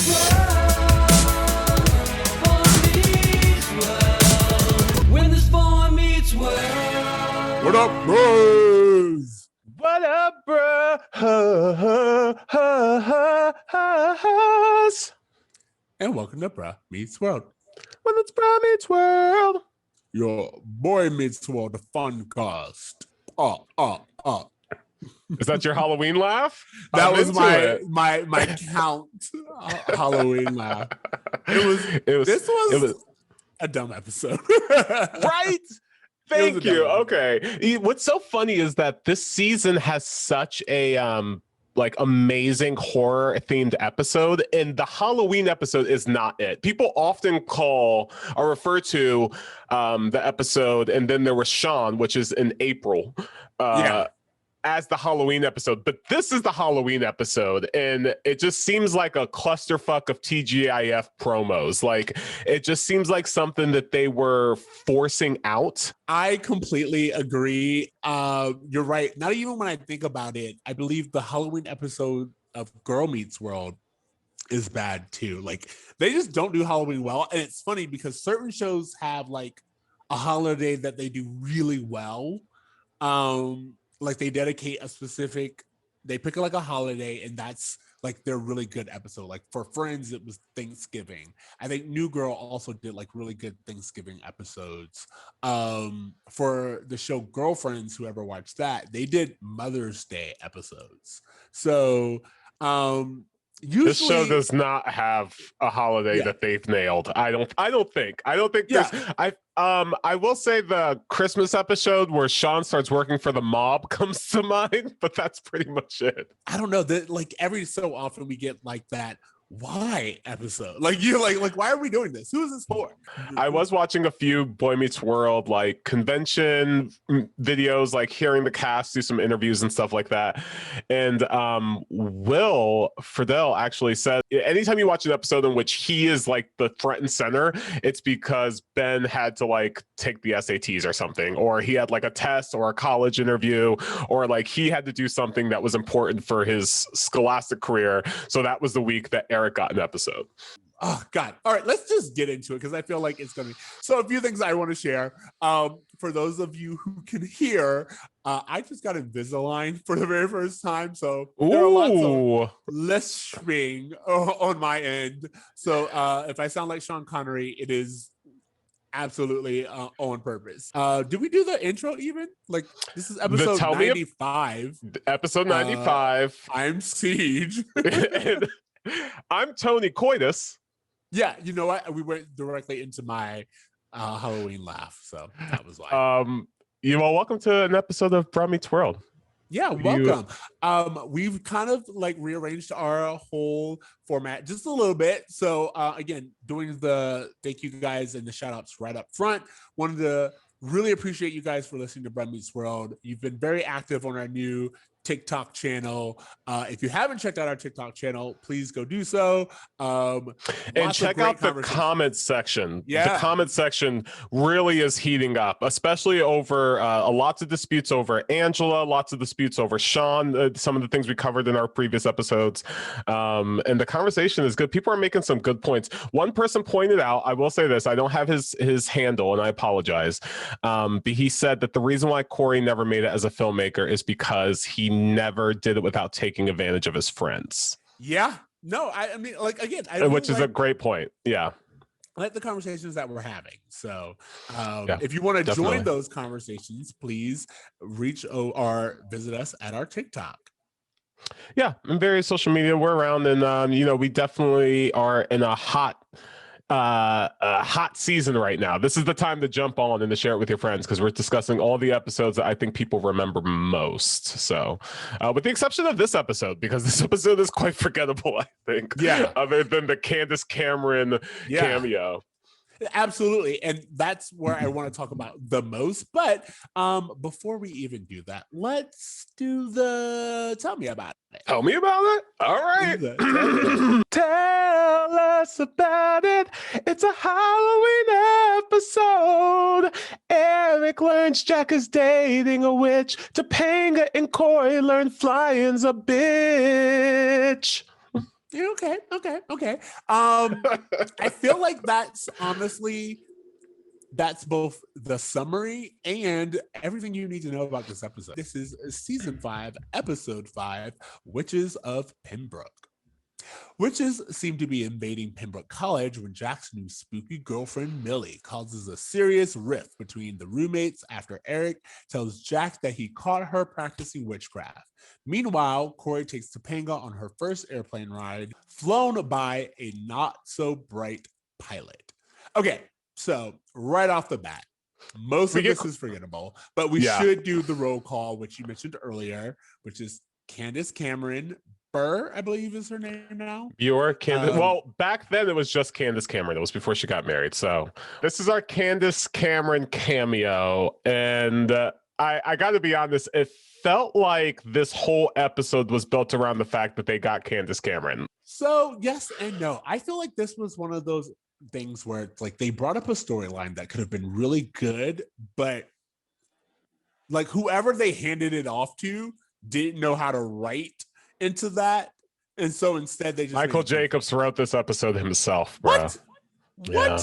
What up, bros? What up, bro? And welcome to Bruh Meets World. When it's Bro Meets World. Your boy meets world, the fun cast. Is that your Halloween laugh? That I'm was into my count Halloween laugh. This was a dumb episode. Right? Thank you. Okay. What's so funny is that this season has such a amazing horror themed episode, and the Halloween episode is not it. People often call or refer to the episode, and then there was Sean, which is in April. As the Halloween episode, but this is the Halloween episode, and it just seems like a clusterfuck of TGIF promos. Like, it just seems like something that they were forcing out. I completely agree. You're right. Not even when I think about it, I believe the Halloween episode of Girl Meets World is bad too. Like, they just don't do Halloween well, and it's funny because certain shows have like a holiday that they do really well. Like they dedicate they pick like a holiday, and that's like their really good episode. Like for Friends, it was Thanksgiving. I think New Girl also did like really good Thanksgiving episodes. For the show Girlfriends, whoever watched that, they did Mother's Day episodes. So usually, this show does not have a holiday that they've nailed. I don't think there's I will say the Christmas episode where Sean starts working for the mob comes to mind, but that's pretty much it. I don't know that, like, every so often we get like that why episode. Like, you're like why are we doing this? Who is this for? I was watching a few Boy Meets World like convention videos, like hearing the cast do some interviews and stuff like that. And Will Friedle actually said anytime you watch an episode in which he is like the front and center, it's because Ben had to like take the SATs or something, or he had like a test or a college interview, or like he had to do something that was important for his scholastic career. So that was the week that Eric got an episode. Oh God. All right, let's just get into it because I feel like it's gonna be so. A few things I want to share. For those of you who can hear, I just got Invisalign for the very first time. So there are lots of lisping on my end. So if I sound like Sean Connery, it is absolutely on purpose. Did we do the intro even? Like, this is episode 95. Episode 95. I'm Siege. I'm Tony Coitus. Yeah, you know what? We went directly into my Halloween laugh, so that was why. You all welcome to an episode of Bro Meets World. Yeah, welcome. We've kind of like rearranged our whole format just a little bit. So again, doing the thank you guys and the shout outs right up front. Wanted to really appreciate you guys for listening to Bro Meets World. You've been very active on our new TikTok channel. If you haven't checked out our TikTok channel, please go do so. And check out the comment section. Yeah. The comment section really is heating up, especially over lots of disputes over Angela, lots of disputes over Sean, some of the things we covered in our previous episodes. And the conversation is good. People are making some good points. One person pointed out, I will say this, I don't have his handle and I apologize. But he said that the reason why Corey never made it as a filmmaker is because he never did it without taking advantage of his friends. Yeah. No, I mean, like, again, which is a great point. Yeah. I like the conversations that we're having. So if you want to join those conversations, please reach or visit us at our TikTok. Yeah, in various social media we're around, and we definitely are in a hot season right now. This is the time to jump on and to share it with your friends because we're discussing all the episodes that I think people remember most. So with the exception of this episode, because this episode is quite forgettable, I think. Yeah. Other than the Candace Cameron cameo. Absolutely. And that's where I want to talk about the most. But before we even do that, let's do the tell me about it. Tell me about it? All right. Tell us about it. It's a Halloween episode. Eric learns Jack is dating a witch. Topanga and Corey learn flying's a bitch. Okay. I feel like that's both the summary and everything you need to know about this episode. This is season 5, episode 5, Witches of Pennbrook. Witches seem to be invading Pennbrook College when Jack's new spooky girlfriend, Millie, causes a serious rift between the roommates after Eric tells Jack that he caught her practicing witchcraft. Meanwhile, Corey takes Topanga on her first airplane ride, flown by a not-so-bright pilot. Okay, so right off the bat, most of this is forgettable, but we should do the roll call, which you mentioned earlier, which is Candace Cameron, Burr, I believe is her name now. Your Candace. Well, back then it was just Candace Cameron. It was before she got married. So this is our Candace Cameron cameo. And I got to be honest, it felt like this whole episode was built around the fact that they got Candace Cameron. So yes and no. I feel like this was one of those things where it's like they brought up a storyline that could have been really good, but like whoever they handed it off to didn't know how to write into that, and so instead they just Michael Jacobs wrote this episode himself, bro. What? Yeah.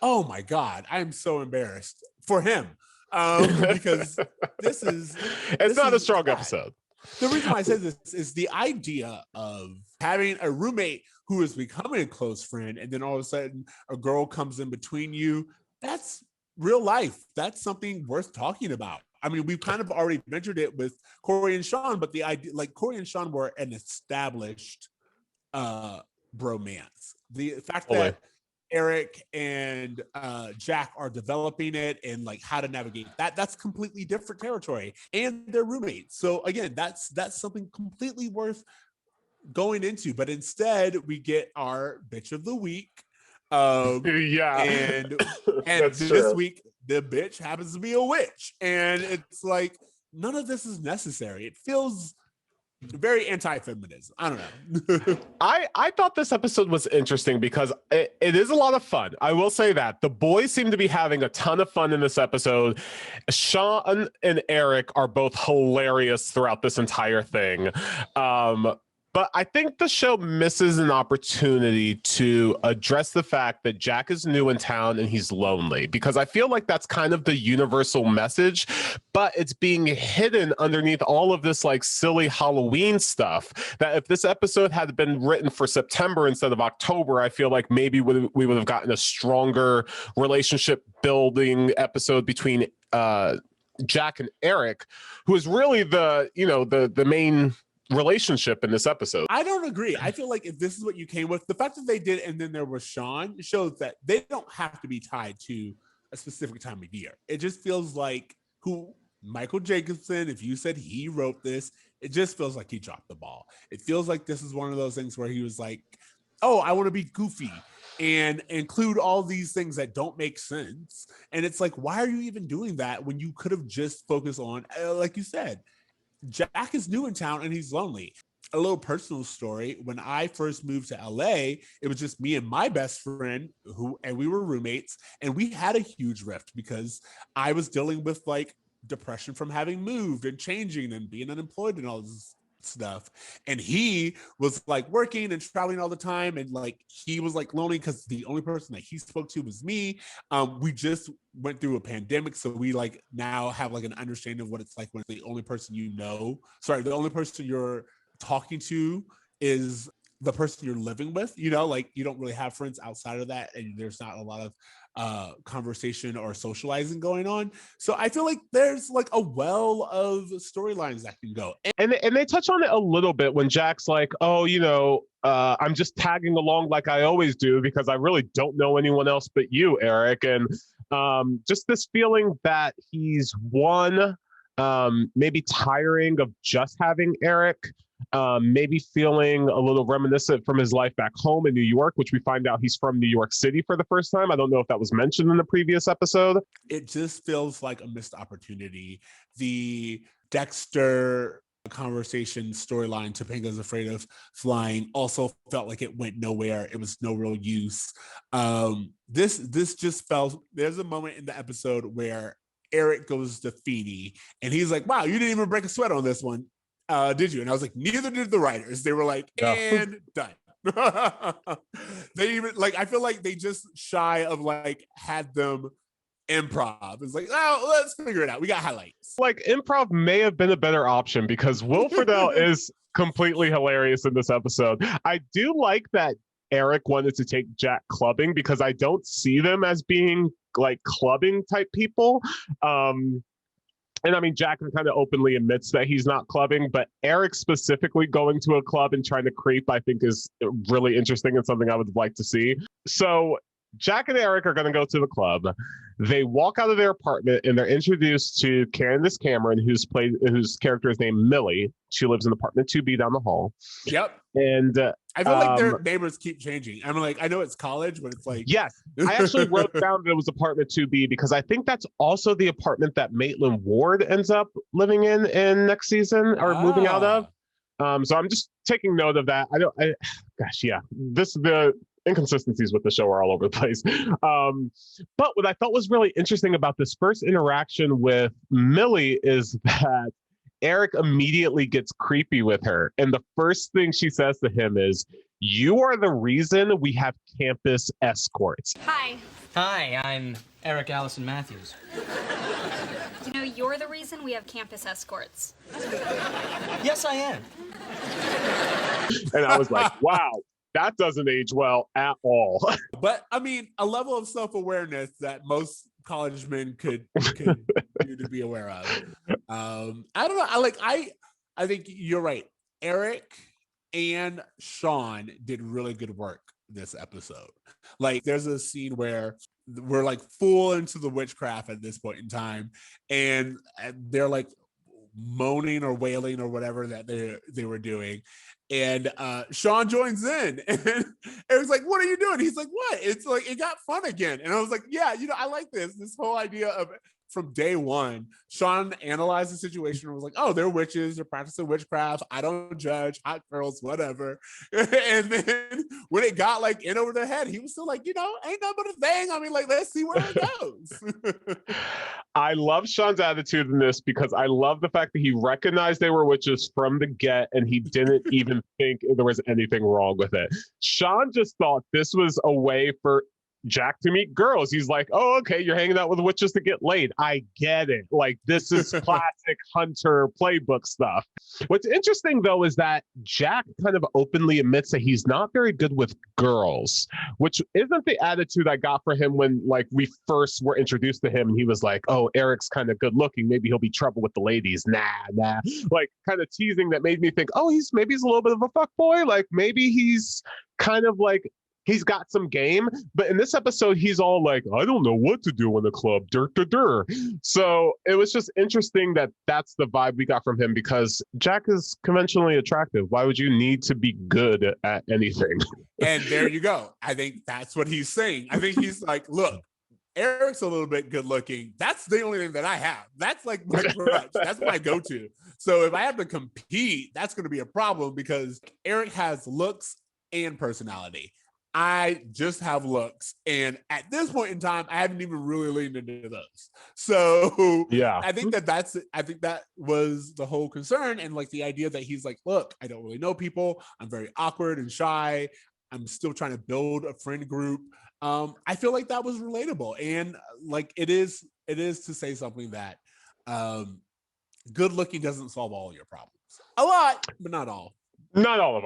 Oh my god, I'm so embarrassed for him, because it's not a strong episode. The reason why I say this is the idea of having a roommate who is becoming a close friend, and then all of a sudden a girl comes in between you. That's real life. That's something worth talking about. I mean, we've kind of already mentioned it with Corey and Sean, but the idea, like Corey and Sean were an established bromance. The fact that Eric and Jack are developing it and like how to navigate that's completely different territory, and they're roommates. So again, that's something completely worth going into. But instead, we get our bitch of the week. And this week the bitch happens to be a witch, and it's like none of this is necessary. It feels very anti-feminism. I don't know. I thought this episode was interesting because it is a lot of fun. I will say that the boys seem to be having a ton of fun in this episode. Sean and Eric are both hilarious throughout this entire thing. But I think the show misses an opportunity to address the fact that Jack is new in town and he's lonely, because I feel like that's kind of the universal message, but it's being hidden underneath all of this like silly Halloween stuff that if this episode had been written for September instead of October, I feel like maybe we would have gotten a stronger relationship building episode between Jack and Eric, who is really the main relationship in this episode. I don't agree. I feel like if this is what you came with, the fact that they did and then there was Sean shows that they don't have to be tied to a specific time of year. It just feels like Michael Jacobson, if you said he wrote this, it just feels like he dropped the ball. It feels like this is one of those things where he was like, oh, I want to be goofy and include all these things that don't make sense. And it's like, why are you even doing that when you could have just focused on, like you said, Jack is new in town and he's lonely. A little personal story. When I first moved to LA, it was just me and my best friend and we were roommates, and we had a huge rift because I was dealing with like depression from having moved and changing and being unemployed and all this stuff. And he was like working and traveling all the time, and like he was like lonely because the only person that he spoke to was me. We just went through a pandemic, so we like now have like an understanding of what it's like when the only person the only person you're talking to is the person you're living with, like you don't really have friends outside of that, and there's not a lot of conversation or socializing going on. So I feel like there's like a well of storylines that can go. And they touch on it a little bit when Jack's like, oh, I'm just tagging along like I always do because I really don't know anyone else but you, Eric. And just this feeling that he's maybe tiring of just having Eric, maybe feeling a little reminiscent from his life back home in New York, which we find out he's from New York City for the first time. I don't know if that was mentioned in the previous episode. It just feels like a missed opportunity. The Dexter conversation storyline, Topanga's afraid of flying, also felt like it went nowhere. It was no real use. This just felt, there's a moment in the episode where Eric goes to Feeny and he's like, wow, you didn't even break a sweat on this one. Did you? And I was like, neither did the writers. They were like, and done. They even like I feel like they just shy of like had them improv. It's like, oh, let's figure it out. We got highlights. Like improv may have been a better option because Will Friedle is completely hilarious in this episode. I do like that Eric wanted to take Jack clubbing because I don't see them as being like clubbing type people. And I mean, Jack kind of openly admits that he's not clubbing, but Eric specifically going to a club and trying to creep, I think is really interesting and something I would like to see. So Jack and Eric are going to go to the club. They walk out of their apartment and they're introduced to Candace Cameron, whose character is named Millie. She lives in apartment 2B down the hall. Yep. And I feel like their neighbors keep changing. I'm like, I know it's college, but it's like, yes, I actually wrote down that it was apartment 2B because I think that's also the apartment that Maitland Ward ends up living in next season or moving out of. So I'm just taking note of that. The inconsistencies with the show are all over the place. But what I thought was really interesting about this first interaction with Millie is that Eric immediately gets creepy with her. And the first thing she says to him is, "You are the reason we have campus escorts." Hi. Hi, I'm Eric Allison Matthews. You know, you're the reason we have campus escorts. Yes, I am. And I was like, wow, that doesn't age well at all. But I mean, a level of self-awareness that most college men could do to be aware of. I don't know. I think you're right. Eric and Sean did really good work this episode. Like, there's a scene where we're like full into the witchcraft at this point in time, and they're like moaning or wailing or whatever that they were doing. And Sean joins in and Eric's like, "What are you doing?" He's like, "What?" It's like, it got fun again. And I was like, yeah, I like this whole idea of from day one, Sean analyzed the situation and was like, "Oh, they're witches, they're practicing witchcraft. I don't judge, hot girls, whatever." And then when it got like in over their head, he was still like, ain't nothing but a thing. I mean, like, let's see where it goes. I love Sean's attitude in this because I love the fact that he recognized they were witches from the get and he didn't even think there was anything wrong with it. Sean just thought this was a way for Jack to meet girls. He's like, "Oh, okay, you're hanging out with witches to get laid. I get it. Like, this is classic Hunter playbook stuff." What's interesting, though, is that Jack kind of openly admits that he's not very good with girls, which isn't the attitude I got for him when, like, we first were introduced to him and he was like, "Oh, Eric's kind of good looking. Maybe he'll be trouble with the ladies." Nah. Like, kind of teasing that made me think, oh, maybe he's a little bit of a fuckboy. Like, maybe he's kind of like, he's got some game, but in this episode, he's all like, "I don't know what to do in the club." So it was just interesting that that's the vibe we got from him because Jack is conventionally attractive. Why would you need to be good at anything? And there you go. I think that's what he's saying. I think he's like, look, Eric's a little bit good looking. That's the only thing that I have. That's like my crutch. That's my go-to. So if I have to compete, that's going to be a problem because Eric has looks and personality. I just have looks. And at this point in time, I haven't even really leaned into those. So yeah, I think that was the whole concern. And like the idea that he's like, "Look, I don't really know people. I'm very awkward and shy. I'm still trying to build a friend group." I feel like that was relatable. And like it is to say something that good looking doesn't solve all your problems. A lot, but not all. Not all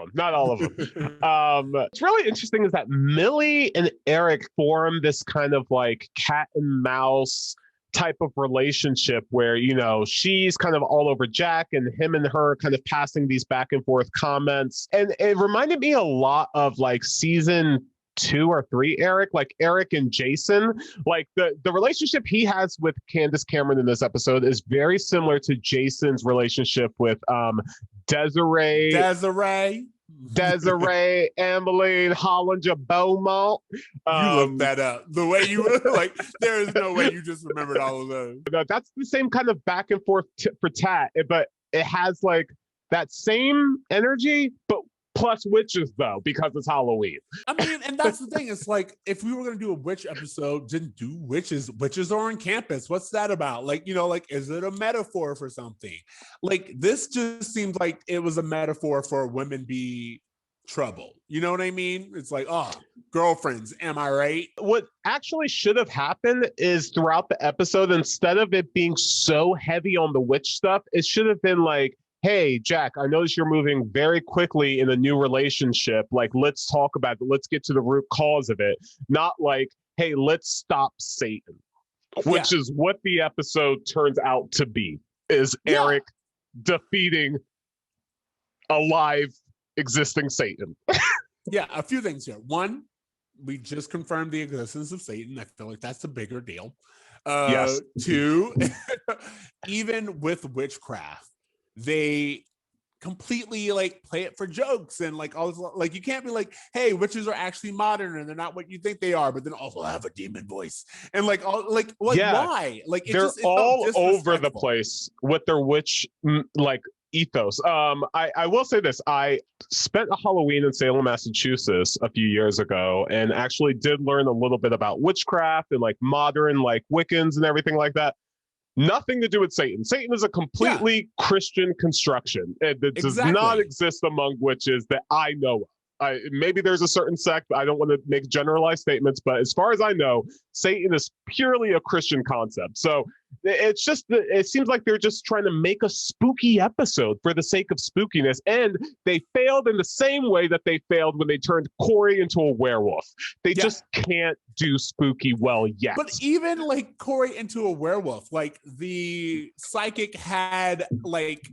of them. What's really interesting is that Millie and Eric form this kind of like cat and mouse type of relationship where, she's kind of all over Jack and him and her kind of passing these back and forth comments. And it reminded me a lot of like season 2 or 3 Eric and Jason. Like the relationship he has with Candace Cameron in this episode is very similar to Jason's relationship with Desiree, Emmeline Hollinger Beaumont. You looked that up. The way you were like, there is no way you just remembered all of those. That's the same kind of back and forth for Tat, but it has like that same energy, but plus witches though, because it's Halloween. I mean, and that's the thing. It's like, if we were going to do a witch episode, didn't do witches. Witches are on campus. What's that about? Like, is it a metaphor for something? Like, this just seems like it was a metaphor for women be trouble. You know what I mean? It's like, oh, girlfriends, am I right? What actually should have happened is throughout the episode, instead of it being so heavy on the witch stuff, it should have been like, hey, Jack, I notice you're moving very quickly in a new relationship. Like, let's talk about it. Let's get to the root cause of it. Not like, hey, let's stop Satan, which is what the episode turns out to be, is Eric defeating a live existing Satan. Yeah, a few things here. One, we just confirmed the existence of Satan. I feel like that's a bigger deal. Yes. Two, even with witchcraft, they completely like play it for jokes and like all this, like you can't be like, hey, witches are actually modern and they're not what you think they are, but then also have a demon voice and like all like why? Like they're all over the place with their witch like ethos. I will say this. I spent a Halloween in Salem, Massachusetts a few years ago and actually did learn a little bit about witchcraft and like modern like Wiccans and everything like that. Nothing to do with Satan. Satan is a completely Christian construction. It does not exist among witches that I know of. Maybe there's a certain sect. I don't want to make generalized statements, but as far as I know, Satan is purely a Christian concept. So it's just, it seems like they're just trying to make a spooky episode for the sake of spookiness. And they failed in the same way that they failed when they turned Corey into a werewolf. They just can't do spooky well yet. But even like Corey into a werewolf, like the psychic had like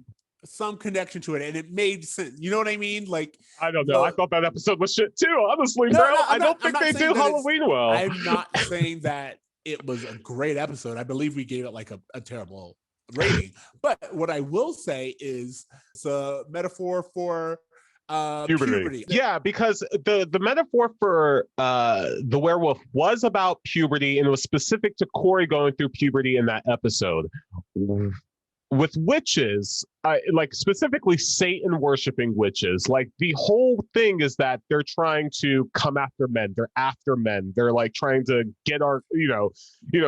some connection to it and it made sense. You know what I mean? Like, I don't know. I thought that episode was shit too, honestly, bro. I don't think they do Halloween well. I'm not saying that it was a great episode. I believe we gave it like a terrible rating. But what I will say is it's a metaphor for puberty. Yeah, because the metaphor for the werewolf was about puberty and it was specific to Corey going through puberty in that episode. With witches, like specifically Satan worshiping witches, like the whole thing is that they're trying to come after men. They're after men. They're like trying to get our,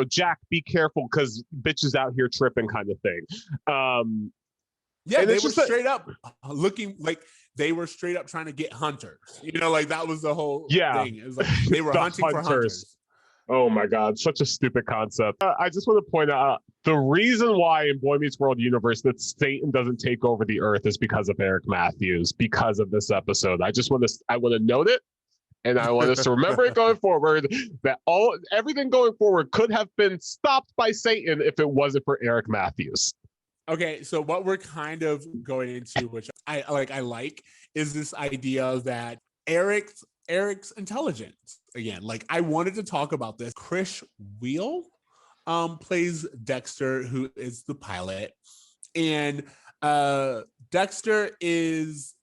Jack, be careful because bitches out here tripping kind of thing. Yeah, they were straight up looking like they were straight up trying to get hunters. Like that was the whole thing. It was like they were hunting for hunters. Oh my God, such a stupid concept. I just want to point out the reason why in Boy Meets World universe that Satan doesn't take over the earth is because of Eric Matthews, because of this episode. I want to note it, and I want us to remember it going forward, that everything going forward could have been stopped by Satan if it wasn't for Eric Matthews. Okay, so what we're kind of going into, which I like, is this idea that Eric's intelligence. Again, like I wanted to talk about this. Chris Wheel plays Dexter, who is the pilot, and Dexter is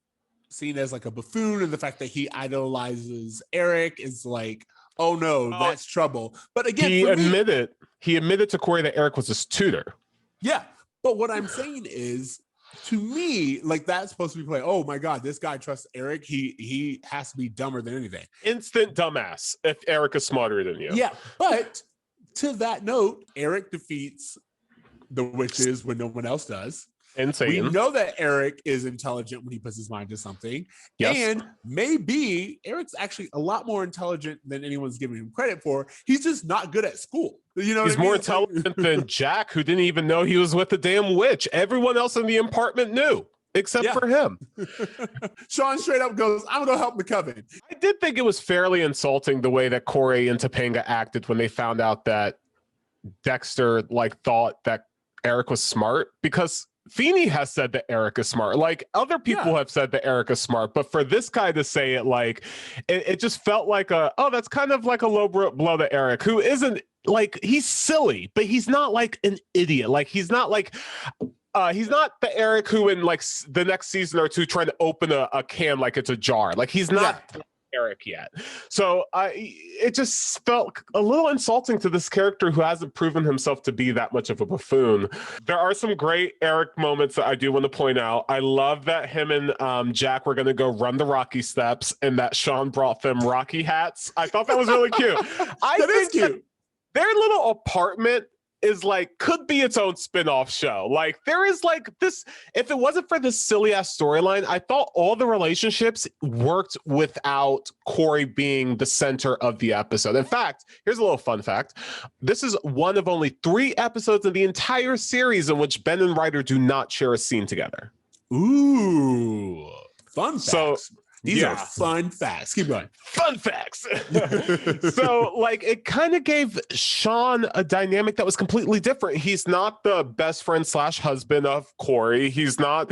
seen as like a buffoon, and the fact that he idolizes Eric is like, oh no, that's trouble. But again, he admitted to Corey that Eric was his tutor. Yeah, but what I'm saying is, to me, like that's supposed to be playing. Oh my God, this guy trusts Eric. He has to be dumber than anything. Instant dumbass if Eric is smarter than you. Yeah, but to that note, Eric defeats the witches when no one else does. And Satan. We know that Eric is intelligent when he puts his mind to something. Yes. And maybe Eric's actually a lot more intelligent than anyone's giving him credit for. He's just not good at school. He's more intelligent than Jack, who didn't even know he was with the damn witch. Everyone else in the apartment knew, except for him. Sean straight up goes, I'm going to help the coven. I did think it was fairly insulting the way that Corey and Topanga acted when they found out that Dexter thought that Eric was smart, because Feeney has said that Eric is smart. Like other people have said that Eric is smart, but for this guy to say it, like it just felt like that's kind of like a low blow to Eric, who isn't like, he's silly, but he's not like an idiot. Like he's not the Eric who in like the next season or two trying to open a can like it's a jar. Like he's not Eric yet. So it just felt a little insulting to this character who hasn't proven himself to be that much of a buffoon. There are some great Eric moments that I do want to point out. I love that him and Jack were going to go run the Rocky steps and that Sean brought them Rocky hats. I thought that was really cute. That is cute. Their little apartment is like could be its own spin-off show. Like there is like this, if it wasn't for this silly ass storyline, I thought all the relationships worked without Corey being the center of the episode. In fact, here's a little fun fact. This is one of only 3 episodes of the entire series in which Ben and Ryder do not share a scene together. Ooh, fun facts. So these are fun facts. Keep going. Fun facts. So, like, it kind of gave Sean a dynamic that was completely different. He's not the best friend / husband of Corey. He's not,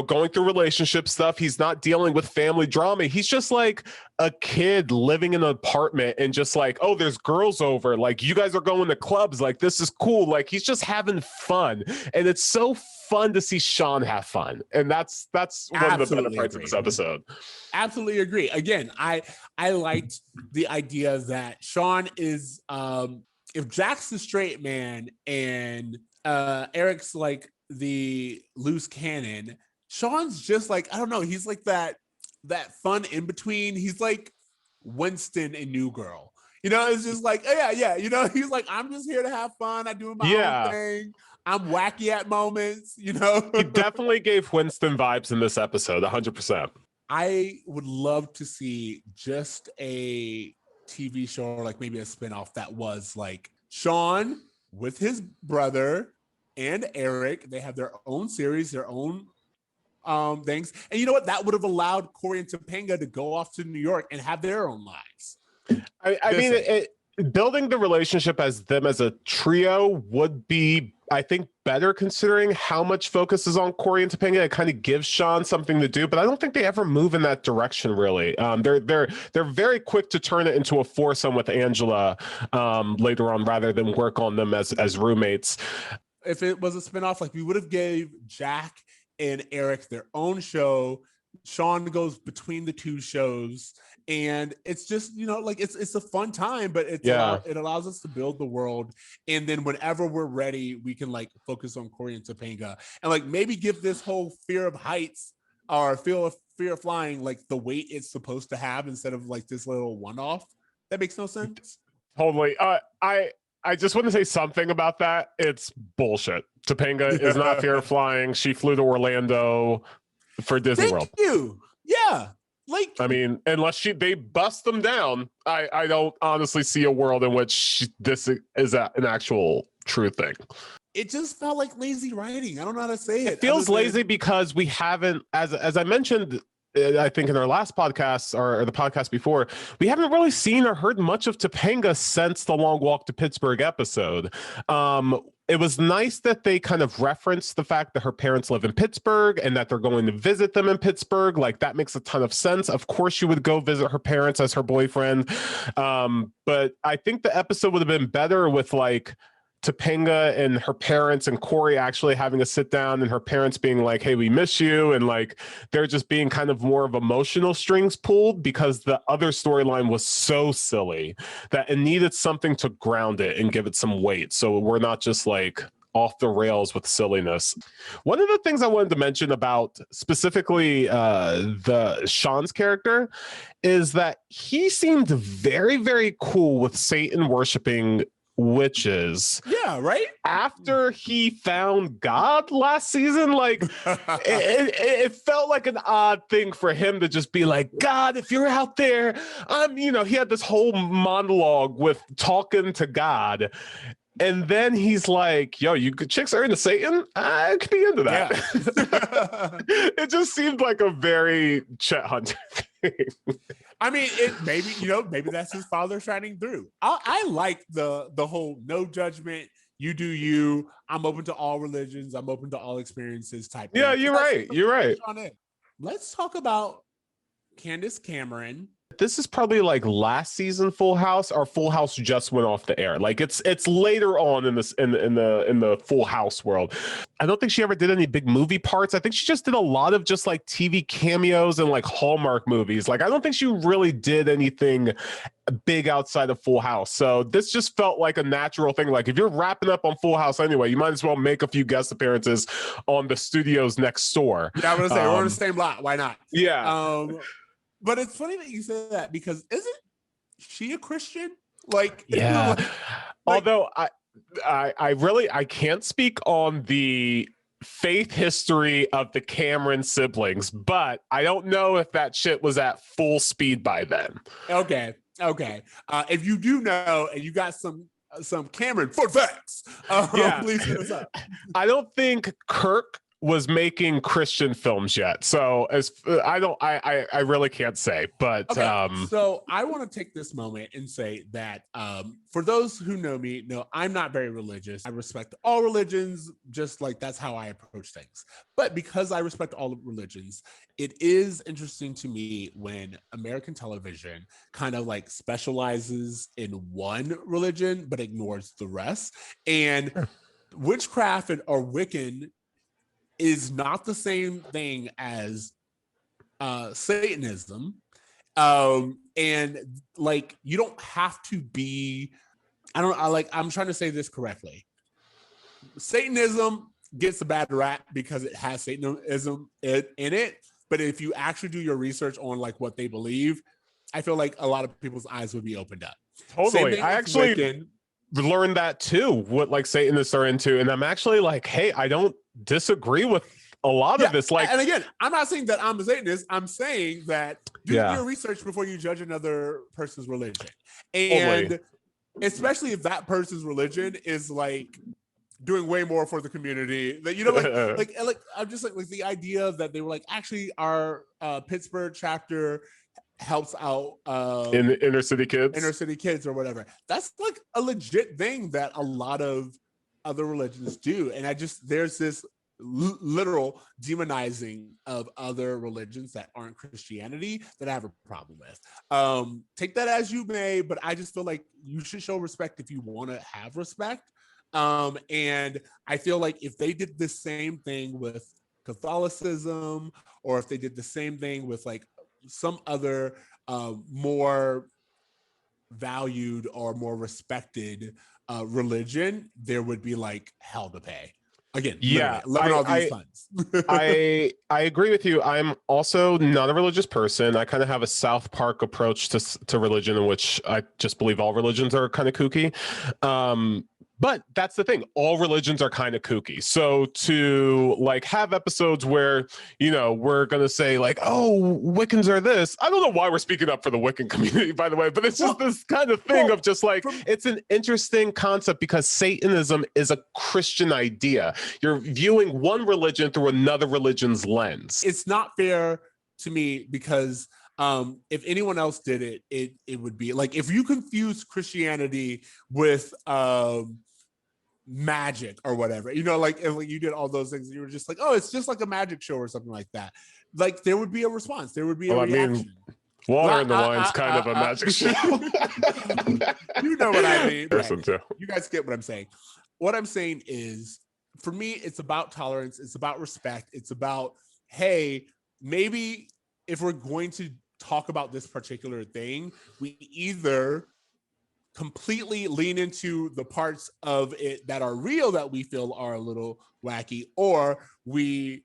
going through relationship stuff. He's not dealing with family drama. He's just like a kid living in an apartment and just like, oh, there's girls over. Like, you guys are going to clubs. Like, this is cool. Like, he's just having fun. And it's so fun to see Sean have fun. And that's one of the better parts of this episode. Absolutely agree. Again, I liked the idea that Sean is if Jack's the straight man and Eric's like the loose cannon, Sean's just like, I don't know, he's like that fun in between. He's like Winston in New Girl. It's just like, oh, yeah. He's like, I'm just here to have fun. I do my own thing. I'm wacky at moments, He definitely gave Winston vibes in this episode, 100%. I would love to see just a TV show or like maybe a spinoff that was like Sean with his brother and Eric. They have their own series, their own things. And you know what? That would have allowed Corey and Topanga to go off to New York and have their own lives. I mean, building the relationship as them as a trio would be, I think, better considering how much focus is on Corey and Topanga. It kind of gives Sean something to do, but I don't think they ever move in that direction really. They're very quick to turn it into a foursome with Angela later on, rather than work on them as roommates. If it was a spinoff, like we would have gave Jack and Eric their own show. Sean goes between the 2 shows. And it's just, like it's a fun time, but it allows us to build the world. And then whenever we're ready, we can like focus on Corey and Topanga and like maybe give this whole fear of heights or fear of flying like the weight it's supposed to have instead of like this little one-off. That makes no sense. Totally. I just want to say something about that. It's bullshit. Topanga is not fear of flying. She flew to Orlando for Disney World. Thank you. Yeah. Like, I mean, unless they bust them down, I don't honestly see a world in which this is an actual true thing. It just felt like lazy writing. I don't know how to say it. It feels lazy because we haven't, as I mentioned, I think in our last podcast or the podcast before, we haven't really seen or heard much of Topanga since the Long Walk to Pittsburgh episode. It was nice that they kind of referenced the fact that her parents live in Pittsburgh and that they're going to visit them in Pittsburgh. Like, that makes a ton of sense. Of course, she would go visit her parents as her boyfriend. But I think the episode would have been better with like Topanga and her parents and Corey actually having a sit down and her parents being like, hey, we miss you. And like, they're just being kind of more of emotional strings pulled because the other storyline was so silly that it needed something to ground it and give it some weight. So we're not just like off the rails with silliness. One of the things I wanted to mention about specifically the Sean's character is that he seemed very, very cool with Satan worshiping witches. Yeah, right? After he found God last season, like it felt like an odd thing for him to just be like, God, if you're out there, he had this whole monologue with talking to God. And then he's like, yo, you chicks are into Satan? I could be into that. Yeah. It just seemed like a very Chet Hunter thing. I mean, maybe that's his father shining through. I like the whole no judgment, you do you, I'm open to all religions, I'm open to all experiences type thing. Yeah, you're right. Let's talk about Candace Cameron. This is probably like last season Full House, or Full House just went off the air. Like it's later on in the Full House world. I don't think she ever did any big movie parts. I think she just did a lot of just like TV cameos and like Hallmark movies. Like I don't think she really did anything big outside of Full House. So this just felt like a natural thing. Like if you're wrapping up on Full House anyway, you might as well make a few guest appearances on the studios next door. Yeah, I'm gonna say we're on the same lot. Why not? Yeah. But it's funny that you say that because isn't she a Christian? Like, yeah. Although I can't speak on the faith history of the Cameron siblings, but I don't know if that shit was at full speed by then. Okay. If you do know and you got some Cameron fun facts, please hit us up. I don't think Kirk was making Christian films yet, so as I really can't say. But so I want to take this moment and say that for those who know me, know I'm not very religious. I respect all religions, just like that's how I approach things. But because I respect all religions, it is interesting to me when American television kind of like specializes in one religion but ignores the rest. And witchcraft or Wiccan is not the same thing as Satanism. And like, you don't have to be, I'm trying to say this correctly. Satanism gets a bad rap because it has Satanism in it. But if you actually do your research on like what they believe, I feel like a lot of people's eyes would be opened up. Totally. I actually learned that too, what like Satanists are into. And I'm actually like, hey, I don't disagree with a lot of this. Like, and again, I'm not saying that I'm a Satanist. I'm saying that do your research before you judge another person's religion. And especially if that person's religion is like doing way more for the community, that, you know, like I'm just like the idea that they were like, actually our Pittsburgh chapter helps out in inner city kids or whatever. That's like a legit thing that a lot of other religions do. And there's this literal demonizing of other religions that aren't Christianity that I have a problem with. Take that as you may, but I just feel like you should show respect if you want to have respect. And I feel like if they did the same thing with Catholicism, or if they did the same thing with like some other more valued or more respected religion, there would be like hell to pay. Again, all these funds. I agree with you. I'm also not a religious person. I kind of have a South Park approach to religion, in which I just believe all religions are kind of kooky. But that's the thing. All religions are kind of kooky. So to like have episodes where, you know, we're going to say like, oh, Wiccans are this. I don't know why we're speaking up for the Wiccan community, by the way, but it's just this kind of thing of just like, it's an interesting concept because Satanism is a Christian idea. You're viewing one religion through another religion's lens. It's not fair to me because if anyone else did it, it would be like, if you confuse Christianity with magic or whatever, you know, like if you did all those things, you were just like, oh, it's just like a magic show or something like that. Like there would be a response, there would be a reaction. I mean, Water in the Wine's kind of a magic show. You know what I mean. Person too. You guys get what I'm saying. What I'm saying is, for me, it's about tolerance. It's about respect. It's about, hey, maybe if we're going to talk about this particular thing, we either completely lean into the parts of it that are real that we feel are a little wacky, or we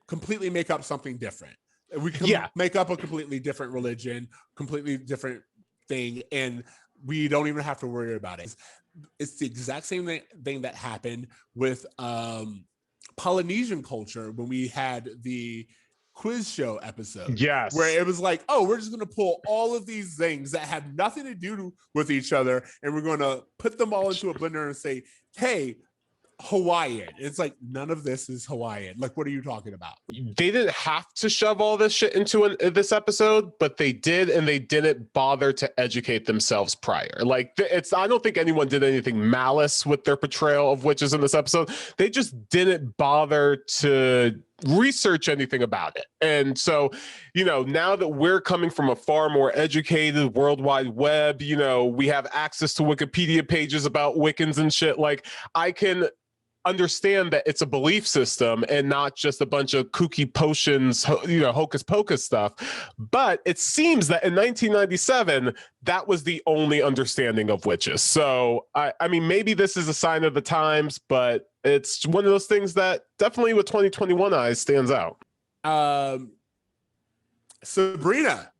completely make up something different. We can make up a completely different religion, completely different thing, and we don't even have to worry about it. It's the exact same thing that happened with Polynesian culture when we had the quiz show episode. Yes. Where it was like, oh, we're just going to pull all of these things that have nothing to do with each other, and we're going to put them all into a blender and say, hey, Hawaiian. It's like, none of this is Hawaiian. Like, what are you talking about? They didn't have to shove all this shit into this episode, but they did, and they didn't bother to educate themselves prior. Like, I don't think anyone did anything malice with their portrayal of witches in this episode. They just didn't bother to research anything about it. And so, you know, now that we're coming from a far more educated World Wide Web, you know, we have access to Wikipedia pages about Wiccans and shit. Like, I can understand that it's a belief system and not just a bunch of kooky potions, you know, hocus pocus stuff. But it seems that in 1997, that was the only understanding of witches. So, I mean, maybe this is a sign of the times, but it's one of those things that definitely with 2021 eyes stands out. Sabrina.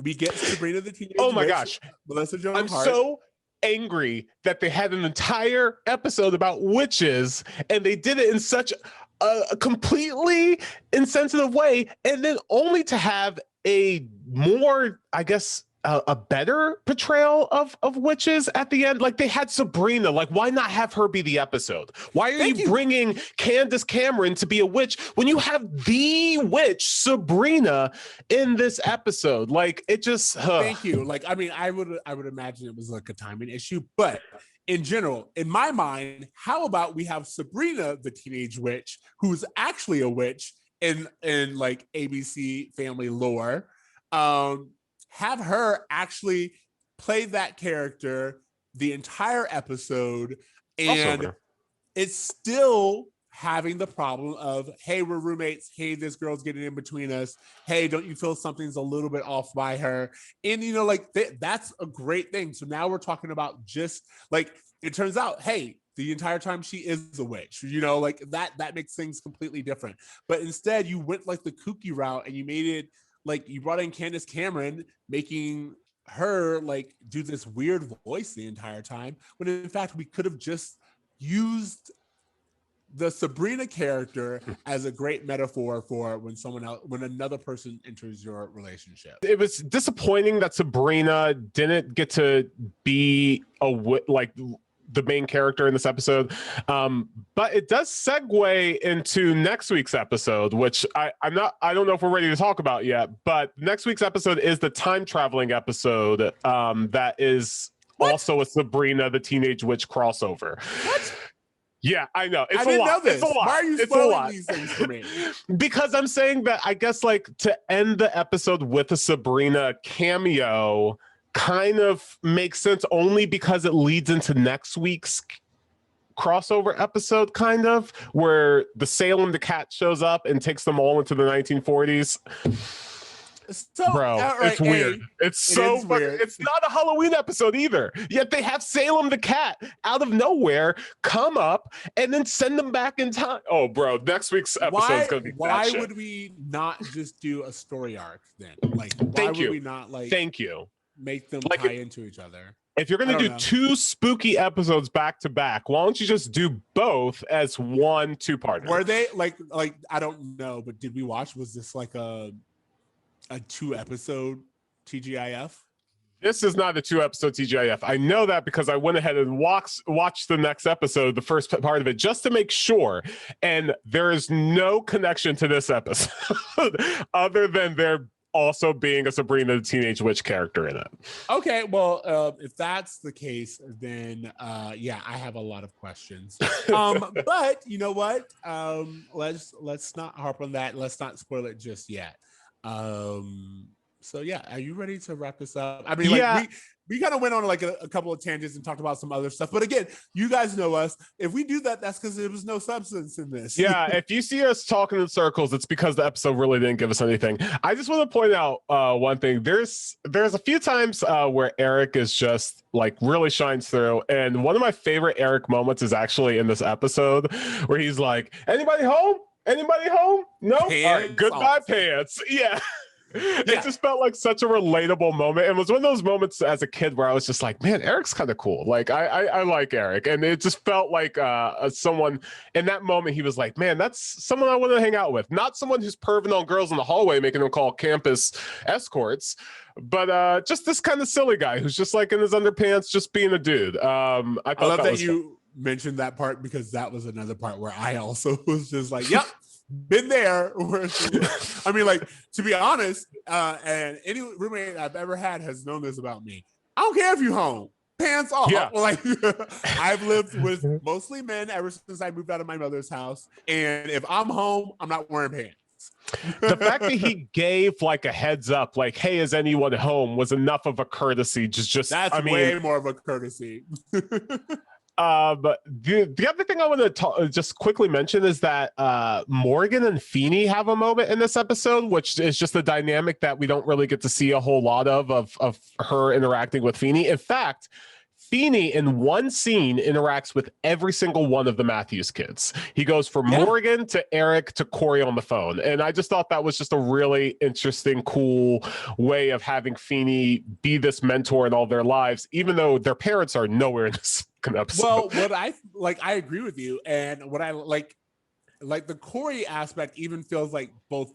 We get Sabrina the Teenage Oh my Witch, gosh. Melissa Joan I'm Hart. so angry that they had an entire episode about witches and they did it in such a completely insensitive way, and then only to have a more, I guess, a better portrayal of witches at the end. Like, they had Sabrina. Like, why not have her be the episode? Why are you bringing Candace Cameron to be a witch when you have the witch Sabrina in this episode? Like, it just Thank you. Like, I mean, I would imagine it was like a timing issue, but in general, in my mind, how about we have Sabrina the teenage witch, who's actually a witch in like ABC family lore, have her actually play that character the entire episode, and it's still having the problem of, hey, we're roommates, hey, this girl's getting in between us, hey, don't you feel something's a little bit off by her? And you know, like that's a great thing. So now we're talking about, just like, it turns out, hey, the entire time she is a witch, you know, like that makes things completely different. But instead you went like the kooky route and you made it like, you brought in Candace Cameron, making her like do this weird voice the entire time, when in fact we could have just used the Sabrina character as a great metaphor for when another person enters your relationship. It was disappointing that Sabrina didn't get to be like the main character in this episode, but it does segue into next week's episode, which I don't know if we're ready to talk about yet. But next week's episode is the time traveling episode, that is also a Sabrina the Teenage Witch crossover. What? Yeah, I know. I didn't know this. It's a lot. Why are you spoiling these things for me? Because I'm saying that, I guess, like, to end the episode with a Sabrina cameo kind of makes sense, only because it leads into next week's crossover episode, kind of, where the Salem the cat shows up and takes them all into the 1940s. So, bro, it's weird. It's so weird. It's not a Halloween episode either. Yet they have Salem the cat out of nowhere come up and then send them back in time. Oh, bro, next week's episode is going to be why would we not just do a story arc then? Like, why would we not, like, make them tie into each other? If you're going to do 2 spooky episodes back to back, why don't you just do both as one 2-parter? Were they like I don't know, but did we watch? Was this like a 2-episode TGIF? This is not a 2-episode TGIF. I know that because I went ahead and watched the next episode, the first part of it, just to make sure. And there is no connection to this episode other than there also being a Sabrina the Teenage Witch character in it. Okay, well, if that's the case, then yeah, I have a lot of questions. But you know what? Let's not harp on that. Let's not spoil it just yet. So yeah, are you ready to wrap this up? I mean, like, we kind of went on like a couple of tangents and talked about some other stuff, but again, you guys know us. If we do that, that's because there was no substance in this. Yeah, if you see us talking in circles, it's because the episode really didn't give us anything. I just want to point out one thing. There's a few times where Eric is just like really shines through, and one of my favorite Eric moments is actually in this episode where he's like, "Anybody home? Anybody home? No? All right, goodbye, pants." Yeah. It just felt like such a relatable moment. It was one of those moments as a kid where I was just like, man, Eric's kind of cool. Like, I like Eric. And it just felt like someone in that moment, he was like, man, that's someone I want to hang out with. Not someone who's perving on girls in the hallway, making them call campus escorts, but just this kind of silly guy who's just like in his underpants, just being a dude. I love that you mentioned that part, because that was another part where I also was just like, yep. Been there. I mean, like, to be honest, and any roommate I've ever had has known this about me. I don't care if you home, pants off. Yeah. Like, I've lived with mostly men ever since I moved out of my mother's house, and if I'm home, I'm not wearing pants. The fact that he gave like a heads up, like, "Hey, is anyone home?" was enough of a courtesy. That's way more of a courtesy. But the other thing I want to just quickly mention is that Morgan and Feeney have a moment in this episode, which is just a dynamic that we don't really get to see a whole lot of her interacting with Feeney. In fact, Feeney in one scene interacts with every single one of the Matthews kids. He goes from Morgan to Eric to Corey on the phone. And I just thought that was just a really interesting, cool way of having Feeney be this mentor in all their lives, even though their parents are nowhere in this episode. Well, what I agree with you. And what I like the Corey aspect even feels like both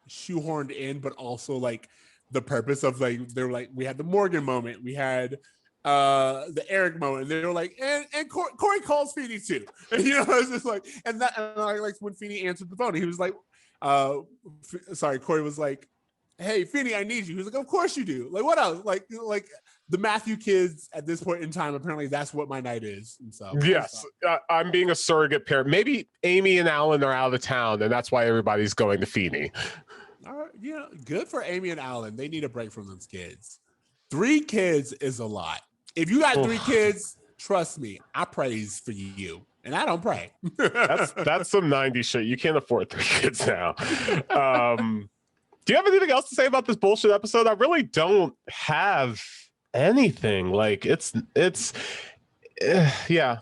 shoehorned in, but also like the purpose of like, they're like, we had the Morgan moment. We had the Eric moment. They were like, and Corey calls Feeney too. And, you know, it's just like, and I like when Feeney answered the phone, he was like, Corey was like, hey, Feeney, I need you. He was like, of course you do. Like, what else? Like the Matthew kids at this point in time, apparently that's what my night is. And so, yes, I'm being a surrogate parent. Maybe Amy and Alan are out of town, and that's why everybody's going to Feeney. All right, yeah, good for Amy and Alan. They need a break from those kids. 3 kids is a lot. If you got 3 kids, trust me, I praise for you. And I don't pray. that's some 90s shit. You can't afford 3 kids now. Do you have anything else to say about this bullshit episode? I really don't have anything. Like it's yeah.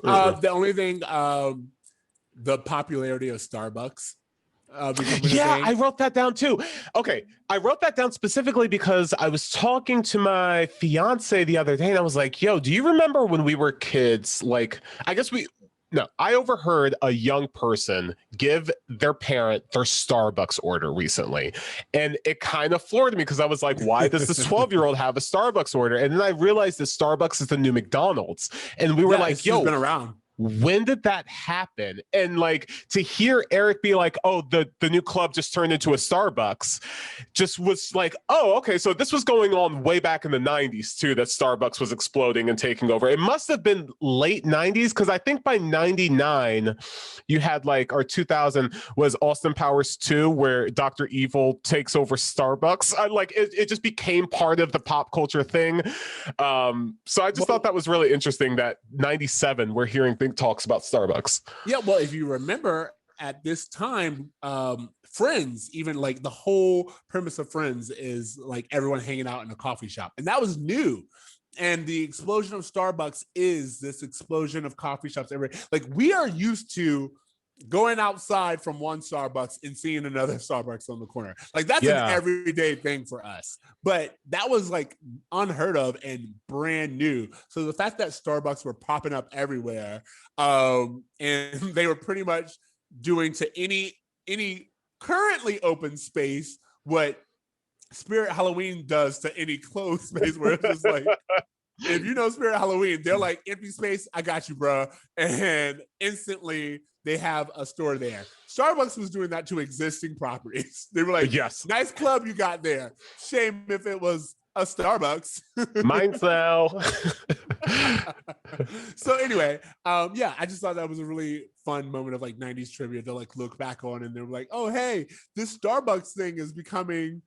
The only thing, the popularity of Starbucks. I wrote that down too. Okay, I wrote that down specifically because I was talking to my fiance the other day and I was like, yo, do you remember when we were kids? Like, I overheard a young person give their parent their Starbucks order recently. And it kind of floored me because I was like, why does this 12-year-old have a Starbucks order? And then I realized that Starbucks is the new McDonald's. And we were like, yo, been around. When did that happen? And like to hear Eric be like, oh, the new club just turned into a Starbucks, just was like, oh, okay. So this was going on way back in the 90s too, that Starbucks was exploding and taking over. It must have been late 90s because I think by 99 you had like, or 2000 was Austin Powers 2 where Dr. Evil takes over Starbucks. It just became part of the pop culture thing. So I just thought that was really interesting that 97 we're hearing things talks about Starbucks. Yeah, well, if you remember at this time, Friends, even like the whole premise of Friends is like everyone hanging out in a coffee shop. And that was new. And the explosion of Starbucks is this explosion of coffee shops everywhere. Like we are used to going outside from one Starbucks and seeing another Starbucks on the corner. Like that's an everyday thing for us. But that was like unheard of and brand new. So the fact that Starbucks were popping up everywhere, and they were pretty much doing to any currently open space what Spirit Halloween does to any closed space, where it's just like, if you know Spirit Halloween, they're like, empty space, I got you, bro. And instantly they have a store there. Starbucks was doing that to existing properties. They were like, yes, nice club you got there. Shame if it was a Starbucks. Mine's now. So anyway, I just thought that was a really fun moment of like 90s trivia to like look back on, and they were like, oh, hey, this Starbucks thing is becoming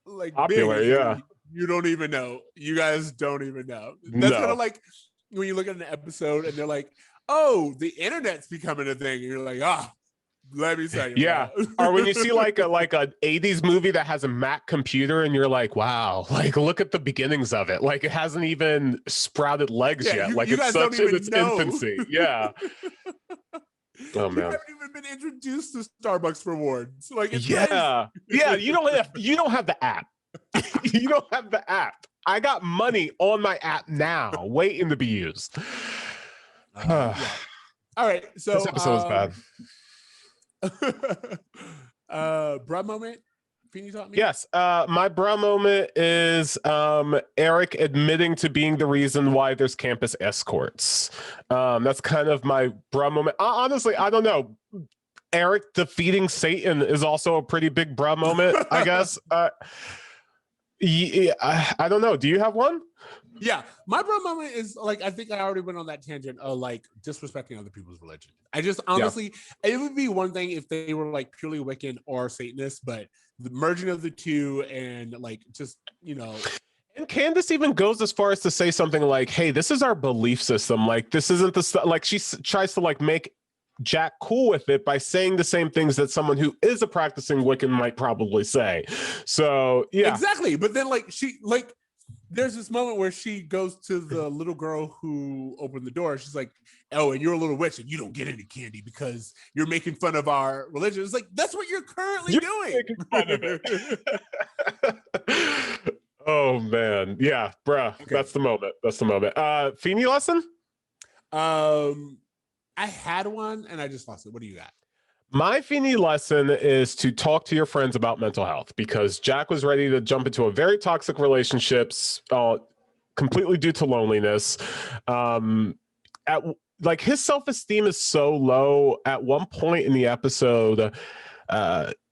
like popular, big. yeah. You don't even know. You guys don't even know. That's kind of like when you look at an episode and they're like, oh, the internet's becoming a thing. And you're like, let me tell you. Yeah. Or when you see like a 80s movie that has a Mac computer and you're like, wow, like look at the beginnings of it. Like it hasn't even sprouted legs yet. Like it's such in its infancy. Yeah. Oh man. You haven't even been introduced to Starbucks rewards. Like it's yeah. You don't have the app. You don't have the app. I got money on my app now, waiting to be used. Yeah. All right, so this episode was bad. Bruh moment. Can you talk me? Yes, my bruh moment is Eric admitting to being the reason why there's campus escorts. That's kind of my bruh moment. Honestly, I don't know. Eric defeating Satan is also a pretty big bruh moment, I guess. I don't know. Do you have one? Yeah, my bro moment is like, I think I already went on that tangent of like disrespecting other people's religion. I just honestly, it would be one thing if they were like purely Wiccan or Satanist, but the merging of the two and like just, you know. And Candace even goes as far as to say something like, hey, this is our belief system. Like, this isn't the stuff. Like, she tries to like make Jack cool with it by saying the same things that someone who is a practicing Wiccan might probably say. So, yeah. Exactly. But then like, she like, there's this moment where she goes to the little girl who opened the door. She's like, "Oh, and you're a little witch, and you don't get any candy because you're making fun of our religion." It's like that's what you're currently doing. Making fun of it. Oh man, yeah, bruh. Okay. That's the moment. That's the moment. Feeny lesson. I had one and I just lost it. What do you got? My Feeny lesson is to talk to your friends about mental health, because Jack was ready to jump into a very toxic relationships, completely due to loneliness. Like his self-esteem is so low. At one point in the episode,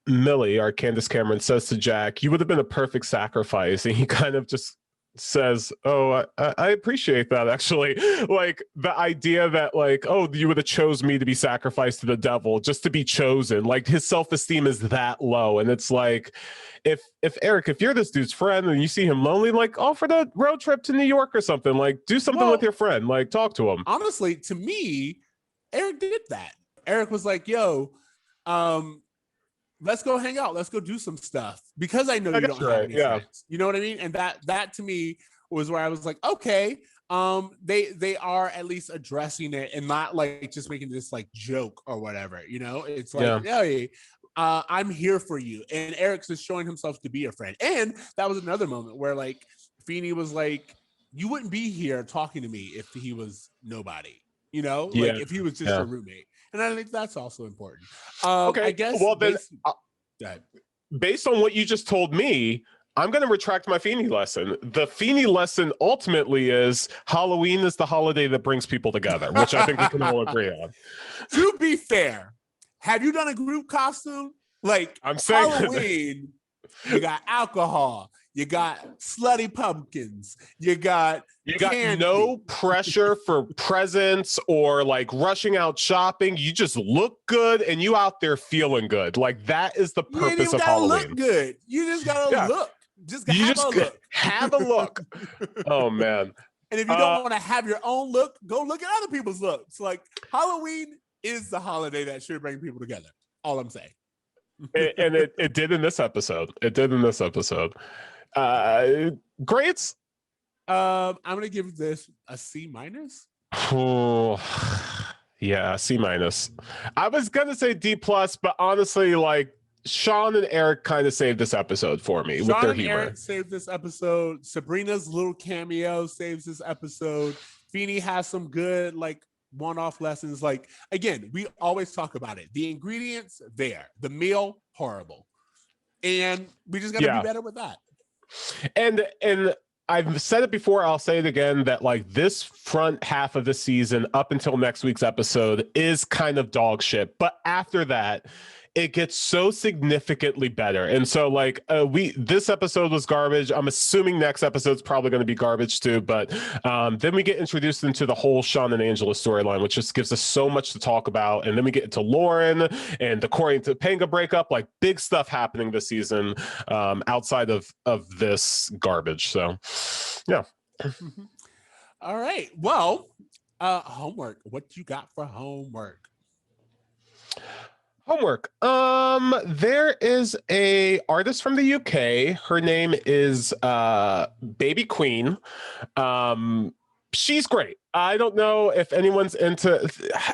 Millie, our Candace Cameron, says to Jack, "You would have been a perfect sacrifice," and he kind of just says, "Oh, I appreciate that, actually." Like the idea that like, oh, you would have chose me to be sacrificed to the devil just to be chosen. Like his self-esteem is that low. And it's like, if Eric, if you're this dude's friend and you see him lonely, like offer the road trip to New York or something. Like do something with your friend, like talk to him. Honestly, to me, Eric did that. Eric was like, "Yo, let's go hang out. Let's go do some stuff," because I know you don't have any friends. You know what I mean? And that to me was where I was like, okay, they are at least addressing it and not like just making this like joke or whatever. You know, it's like, hey, I'm here for you. And Eric's just showing himself to be a friend. And that was another moment where like Feeny was like, "You wouldn't be here talking to me if he was nobody. You know, like if he was just your roommate." And I think that's also important. Okay, I guess. Well, then, based on what you just told me, I'm going to retract my Feeny lesson. The Feeny lesson ultimately is Halloween is the holiday that brings people together, which I think we can all agree on. To be fair, have you done a group costume? Like I'm saying Halloween, you got alcohol. You got slutty pumpkins. You got no pressure for presents or like rushing out shopping. You just look good and you out there feeling good. Like that is the purpose of Halloween. Look good. You just gotta look. Have a look. Oh man. And if you don't want to have your own look, go look at other people's looks. Like Halloween is the holiday that should bring people together. All I'm saying. And it did in this episode. Grades? I'm gonna give this a C-. Oh, yeah, C-. I was gonna say D+, but honestly, like Sean and Eric kind of saved this episode for me with their humor. Eric saved this episode. Sabrina's little cameo saves this episode. Feeny has some good like one-off lessons. Like again, we always talk about it. The ingredients there, the meal horrible, and we just gotta be better with that. And I've said it before, I'll say it again, that like this front half of the season up until next week's episode is kind of dog shit. But after that, it gets so significantly better. And so like this episode was garbage. I'm assuming next episode's probably going to be garbage too. But then we get introduced into the whole Sean and Angela storyline, which just gives us so much to talk about. And then we get into Lauren and the Corey and Topanga breakup, like big stuff happening this season outside of this garbage. So yeah. All right. Well, homework. What you got for homework? Homework. There is a artist from the UK. Her name is Baby Queen. She's great. I don't know if anyone's into.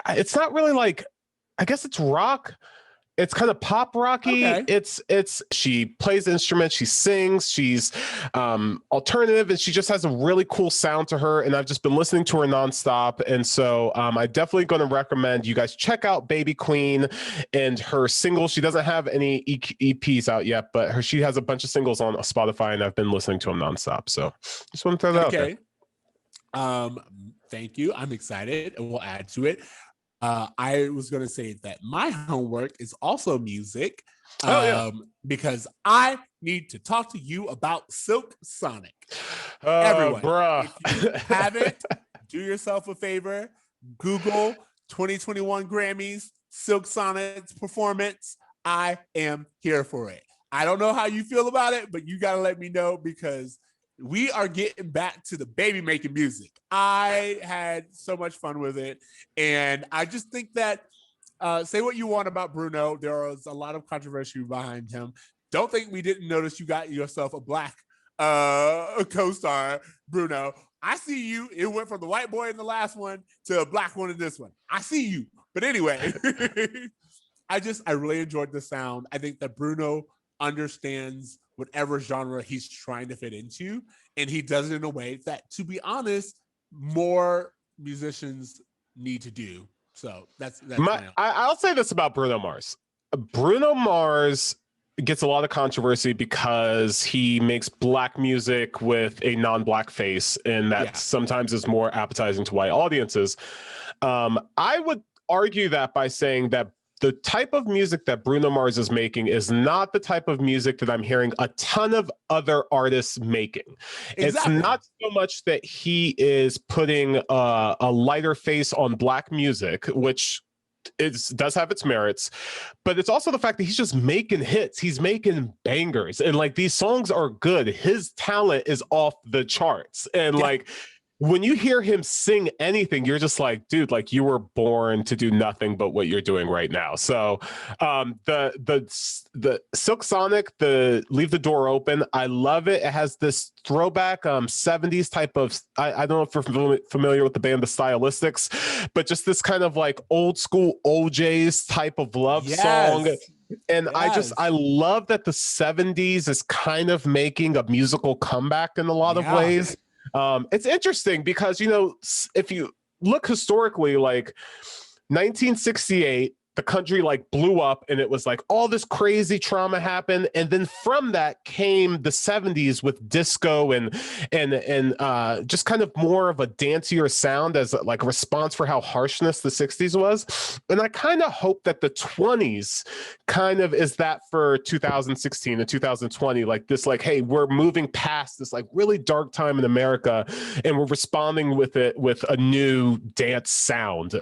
It's not really like. I guess it's rock. It's kind of pop rocky. Okay. It's she plays instruments, she sings, she's alternative, and she just has a really cool sound to her. And I've just been listening to her nonstop. And so I definitely going to recommend you guys check out Baby Queen and her singles. She doesn't have any EPs out yet, but she has a bunch of singles on Spotify, and I've been listening to them nonstop. So just want to throw that out there. Thank you. I'm excited, and we'll add to it. I was going to say that my homework is also music because I need to talk to you about Silk Sonic. Everyone, bruh. If you haven't, do yourself a favor. Google 2021 Grammys, Silk Sonic's performance. I am here for it. I don't know how you feel about it, but you got to let me know because we are getting back to the baby making music. I had so much fun with it. And I just think that, say what you want about Bruno, there was a lot of controversy behind him. Don't think we didn't notice you got yourself a black co-star Bruno. I see you. It went from the white boy in the last one to a black one in this one. I see you. But anyway, I really enjoyed the sound. I think that Bruno understands whatever genre he's trying to fit into, and he does it in a way that, to be honest, more musicians need to do. So that's I'll say this about Bruno Mars. Bruno Mars gets a lot of controversy because he makes black music with a non-black face, and that sometimes is more appetizing to white audiences. I would argue that by saying that the type of music that Bruno Mars is making is not the type of music that I'm hearing a ton of other artists making. Exactly. It's not so much that he is putting a lighter face on black music, which does have its merits, but it's also the fact that he's just making hits. He's making bangers, and like, these songs are good. His talent is off the charts, and like, when you hear him sing anything, you're just like, dude, like, you were born to do nothing but what you're doing right now. So the Silk Sonic, the Leave the Door Open, I love it. It has this throwback 70s type of, I don't know if you're familiar with the band The Stylistics, but just this kind of like old school OJ's type of love song. And I love that the 70s is kind of making a musical comeback in a lot of ways. It's interesting because, you know, if you look historically, like 1968, the country like blew up, and it was like all this crazy trauma happened, and then from that came the 70s with disco and just kind of more of a dancier sound as like a response for how harshness the 60s was. And I kind of hope that the 20s kind of is that for 2016 and 2020, like this, like, hey, we're moving past this like really dark time in America, and we're responding with it with a new dance sound.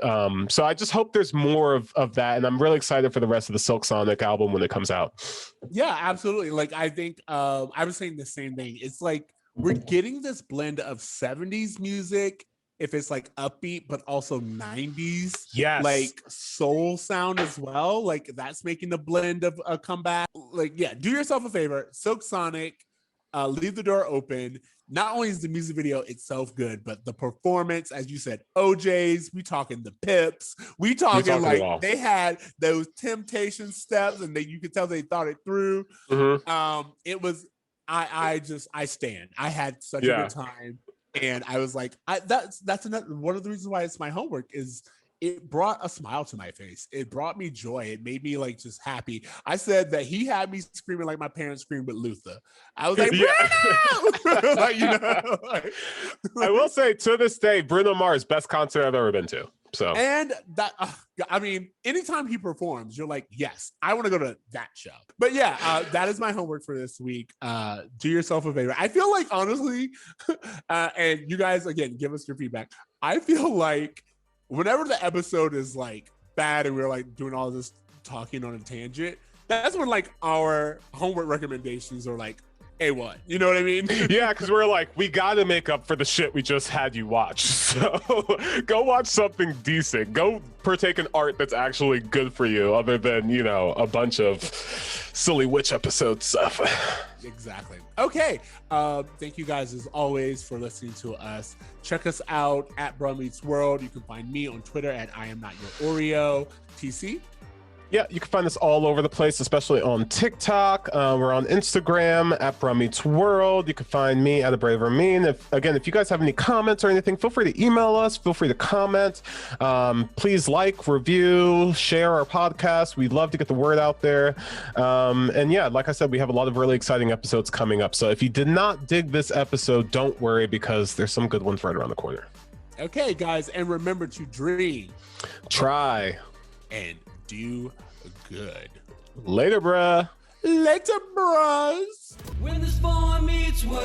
So I just hope there's more of that. And I'm really excited for the rest of the Silk Sonic album when it comes out. Yeah, absolutely. Like, I think I was saying the same thing. It's like we're getting this blend of 70s music, if it's like upbeat, but also 90s, like soul sound as well. Like, that's making the blend of a comeback. Like, yeah, do yourself a favor. Silk Sonic, Leave the Door Open. Not only is the music video itself good, but the performance, as you said, OJ's, we talking the Pips, we talking like they had those Temptation steps, and you could tell they thought it through. It was, I stand. I had such a good time, and I was like, that's another one of the reasons why it's my homework is it brought a smile to my face. It brought me joy. It made me like just happy. I said that he had me screaming like my parents screamed with Luther. I was like, Bruno! Like, you know, like, I will say, to this day, Bruno Mars, best concert I've ever been to. So, and that, I mean, anytime he performs, you're like, yes, I want to go to that show. But yeah, that is my homework for this week. Do yourself a favor. I feel like, honestly, and you guys, again, give us your feedback. I feel like whenever the episode is like bad and we're like doing all this talking on a tangent, that's when like our homework recommendations are like A1. You know what I mean? Yeah, because we're like, we got to make up for the shit we just had you watch. So go watch something decent. Go partake in art that's actually good for you, other than, you know, a bunch of silly witch episode stuff. Exactly. Okay. Thank you guys as always for listening to us. Check us out at Bro Meets World. You can find me on Twitter at I am not your Oreo. TC? Yeah, you can find us all over the place, especially on TikTok. We're on Instagram at Bro Meets World. You can find me at A Braver Mean. If you guys have any comments or anything, feel free to email us. Feel free to comment. Please like, review, share our podcast. We'd love to get the word out there. And yeah, like I said, we have a lot of really exciting episodes coming up. So if you did not dig this episode, don't worry, because there's some good ones right around the corner. Okay, guys, and remember to dream, try, and do good. Later, bruh. Later, bros. When this boy meets world.